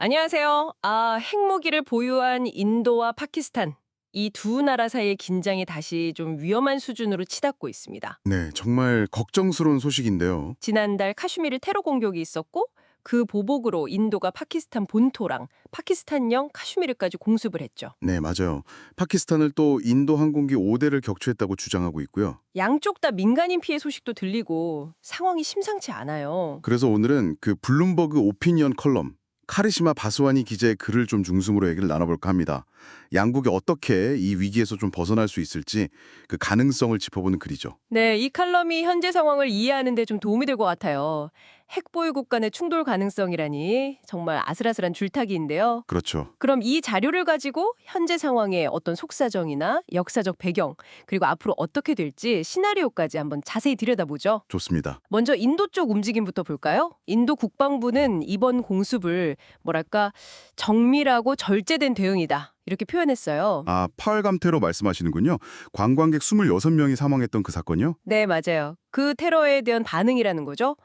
안녕하세요. 핵무기를 보유한 인도와 파키스탄. 이 두 나라 사이의 긴장이 다시 좀 위험한 수준으로 치닫고 있습니다. 네, 정말 걱정스러운 소식인데요. 지난달 카슈미르 테러 공격이 있었고 그 보복으로 인도가 파키스탄 본토랑 파키스탄령 카슈미르까지 공습을 했죠. 네, 맞아요. 파키스탄을 또 인도 항공기 5대를 격추했다고 주장하고 있고요. 양쪽 다 민간인 피해 소식도 들리고 상황이 심상치 않아요. 그래서 오늘은 그 블룸버그 오피니언 컬럼, 카리시마 바스와니 기자의 글을 좀 중심으로 얘기를 나눠볼까 합니다. 양국이 어떻게 이 위기에서 좀 벗어날 수 있을지 그 가능성을 짚어보는 글이죠. 네, 이 칼럼이 현재 상황을 이해하는 데 좀 도움이 될 것 같아요. 핵보유국 간의 충돌 가능성이라니 정말 아슬아슬한 줄타기인데요. 그렇죠. 그럼 이 자료를 가지고 현재 상황의 어떤 속사정이나 역사적 배경, 그리고 앞으로 어떻게 될지 시나리오까지 한번 자세히 들여다보죠. 좋습니다. 먼저 인도 쪽 움직임부터 볼까요? 인도 국방부는 이번 공습을 뭐랄까 정밀하고 절제된 대응이다. 이렇게 표현했어요. 아, 파얼감테로 말씀하시는군요. 관광객 26명이 사망했던 그 사건이요? 네, 맞아요. 그 테러에 대한 반응이라는 거죠.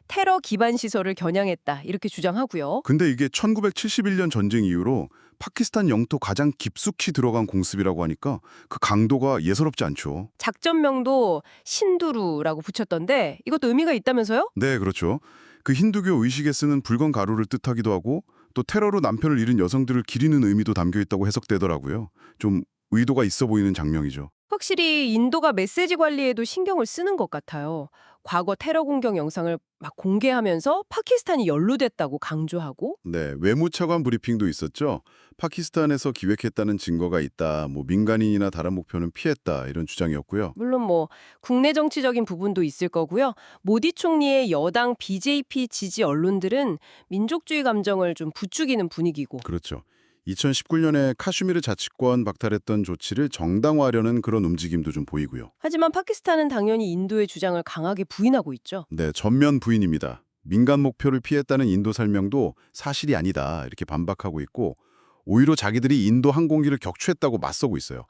테러 기반 시설을 겨냥했다. 이렇게 주장하고요. 근데 이게 1971년 전쟁 이후로 파키스탄 영토 가장 깊숙이 들어간 공습이라고 하니까 그 강도가 예사롭지 않죠. 작전명도 신두루라고 붙였던데 이것도 의미가 있다면서요? 네, 그렇죠. 그 힌두교 의식에 쓰는 붉은 가루를 뜻하기도 하고 또 테러로 남편을 잃은 여성들을 기리는 의미도 담겨 있다고 해석되더라고요. 좀 의도가 있어 보이는 장면이죠. 확실히 인도가 메시지 관리에도 신경을 쓰는 것 같아요. 과거 테러 공격 영상을 막 공개하면서 파키스탄이 연루됐다고 강조하고 네, 외무차관 브리핑도 있었죠. 파키스탄에서 기획했다는 증거가 있다. 뭐 민간인이나 다른 목표는 피했다. 이런 주장이었고요. 물론 뭐 국내 정치적인 부분도 있을 거고요. 모디 총리의 여당 BJP 지지 언론들은 민족주의 감정을 좀 부추기는 분위기고. 그렇죠. 2019년에 카슈미르 자치권 박탈했던 조치를 정당화하려는 그런 움직임도 좀 보이고요. 하지만 파키스탄은 당연히 인도의 주장을 강하게 부인하고 있죠. 네, 전면 부인입니다. 민간 목표를 피했다는 인도 설명도 사실이 아니다 이렇게 반박하고 있고 오히려 자기들이 인도 항공기를 격추했다고 맞서고 있어요.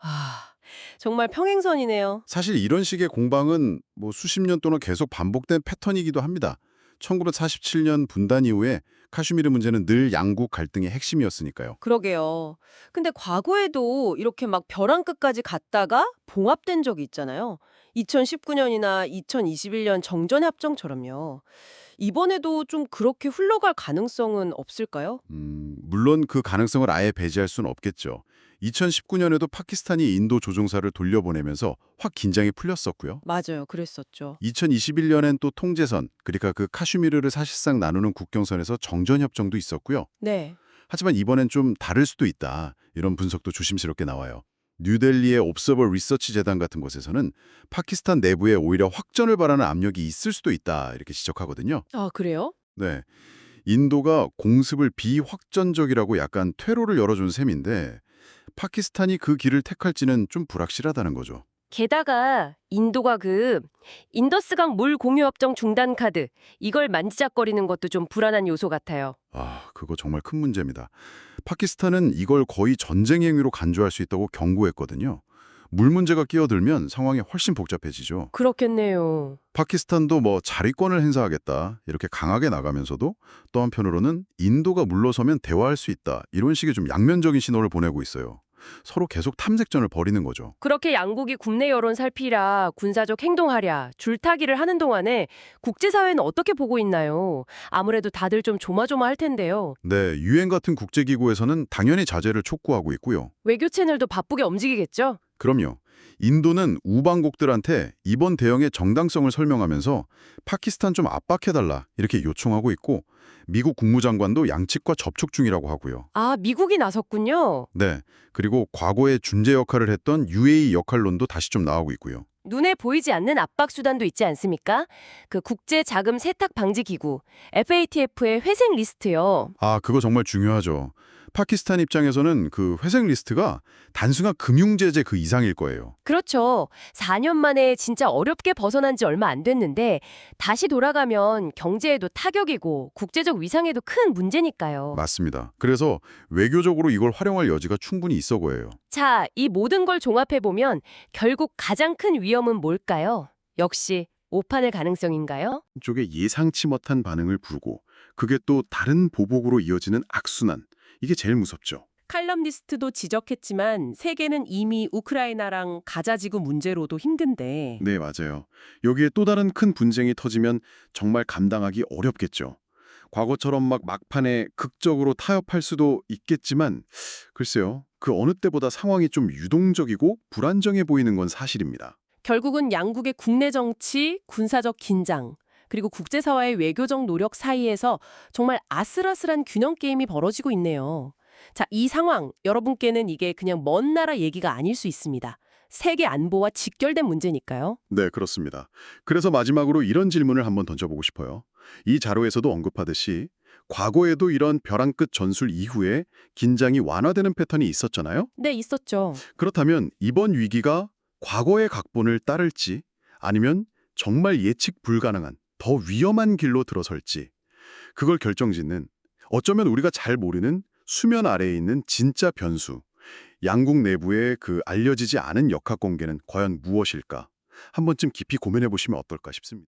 정말 평행선이네요. 사실 이런 식의 공방은 뭐 수십 년 동안 계속 반복된 패턴이기도 합니다. 1947년 분단 이후에 카슈미르 문제는 늘 양국 갈등의 핵심이었으니까요. 그러게요. 근데 과거에도 이렇게 막 벼랑 끝까지 갔다가 봉합된 적이 있잖아요. 2019년이나 2021년 정전협정처럼요. 이번에도 좀 그렇게 흘러갈 가능성은 없을까요? 물론 그 가능성을 아예 배제할 수는 없겠죠. 2019년에도 파키스탄이 인도 조종사를 돌려보내면서 확 긴장이 풀렸었고요. 맞아요. 그랬었죠. 2021년엔 또 통제선, 그러니까 그 카슈미르를 사실상 나누는 국경선에서 정전협정도 있었고요. 네. 하지만 이번엔 좀 다를 수도 있다. 이런 분석도 조심스럽게 나와요. 뉴델리의 옵서버 리서치 재단 같은 곳에서는 파키스탄 내부에 오히려 확전을 바라는 압력이 있을 수도 있다. 이렇게 지적하거든요. 아, 그래요? 네. 인도가 공습을 비확전적이라고 약간 퇴로를 열어준 셈인데 파키스탄이 그 길을 택할지는 좀 불확실하다는 거죠. 게다가 인도가 그 인더스강 물 공유협정 중단 카드 이걸 만지작거리는 것도 좀 불안한 요소 같아요. 아, 그거 정말 큰 문제입니다. 파키스탄은 이걸 거의 전쟁 행위로 간주할 수 있다고 경고했거든요. 물 문제가 끼어들면 상황이 훨씬 복잡해지죠. 그렇겠네요. 파키스탄도 뭐 자위권을 행사하겠다 이렇게 강하게 나가면서도 또 한편으로는 인도가 물러서면 대화할 수 있다 이런 식의 좀 양면적인 신호를 보내고 있어요. 서로 계속 탐색전을 벌이는 거죠. 그렇게 양국이 국내 여론 살피라, 군사적 행동하랴, 줄타기를 하는 동안에 국제사회는 어떻게 보고 있나요? 아무래도 다들 좀 조마조마할 텐데요. 네, 유엔 같은 국제기구에서는 당연히 자제를 촉구하고 있고요. 외교 채널도 바쁘게 움직이겠죠? 그럼요. 인도는 우방국들한테 이번 대응의 정당성을 설명하면서 파키스탄 좀 압박해달라 이렇게 요청하고 있고 미국 국무장관도 양측과 접촉 중이라고 하고요. 아, 미국이 나섰군요. 네, 그리고 과거에 중재 역할을 했던 UAE 역할론도 다시 좀 나오고 있고요. 눈에 보이지 않는 압박 수단도 있지 않습니까? 그 국제 자금 세탁 방지 기구 FATF의 회생 리스트요. 아, 그거 정말 중요하죠. 파키스탄 입장에서는 그 회생 리스트가 단순한 금융제재 그 이상일 거예요. 그렇죠. 4년 만에 진짜 어렵게 벗어난 지 얼마 안 됐는데 다시 돌아가면 경제에도 타격이고 국제적 위상에도 큰 문제니까요. 맞습니다. 그래서 외교적으로 이걸 활용할 여지가 충분히 있어 보여요. 자, 이 모든 걸 종합해보면 결국 가장 큰 위험은 뭘까요? 역시 오판의 가능성인가요? 쪽에 예상치 못한 반응을 부르고 그게 또 다른 보복으로 이어지는 악순환. 이게 제일 무섭죠. 칼럼니스트도 지적했지만 세계는 이미 우크라이나랑 가자 지구 문제로도 힘든데 네, 맞아요. 여기에 또 다른 큰 분쟁이 터지면 정말 감당하기 어렵겠죠. 과거처럼 막 막판에 극적으로 타협할 수도 있겠지만 글쎄요. 그 어느 때보다 상황이 좀 유동적이고 불안정해 보이는 건 사실입니다. 결국은 양국의 국내 정치, 군사적 긴장, 그리고 국제사회의 외교적 노력 사이에서 정말 아슬아슬한 균형 게임이 벌어지고 있네요. 자, 이 상황, 여러분께는 이게 그냥 먼 나라 얘기가 아닐 수 있습니다. 세계 안보와 직결된 문제니까요. 네, 그렇습니다. 그래서 마지막으로 이런 질문을 한번 던져보고 싶어요. 이 자료에서도 언급하듯이 과거에도 이런 벼랑 끝 전술 이후에 긴장이 완화되는 패턴이 있었잖아요. 네, 있었죠. 그렇다면 이번 위기가 과거의 각본을 따를지 아니면 정말 예측 불가능한 더 위험한 길로 들어설지 그걸 결정짓는 어쩌면 우리가 잘 모르는 수면 아래에 있는 진짜 변수, 양국 내부의 그 알려지지 않은 역학 관계는 과연 무엇일까? 한 번쯤 깊이 고민해 보시면 어떨까 싶습니다.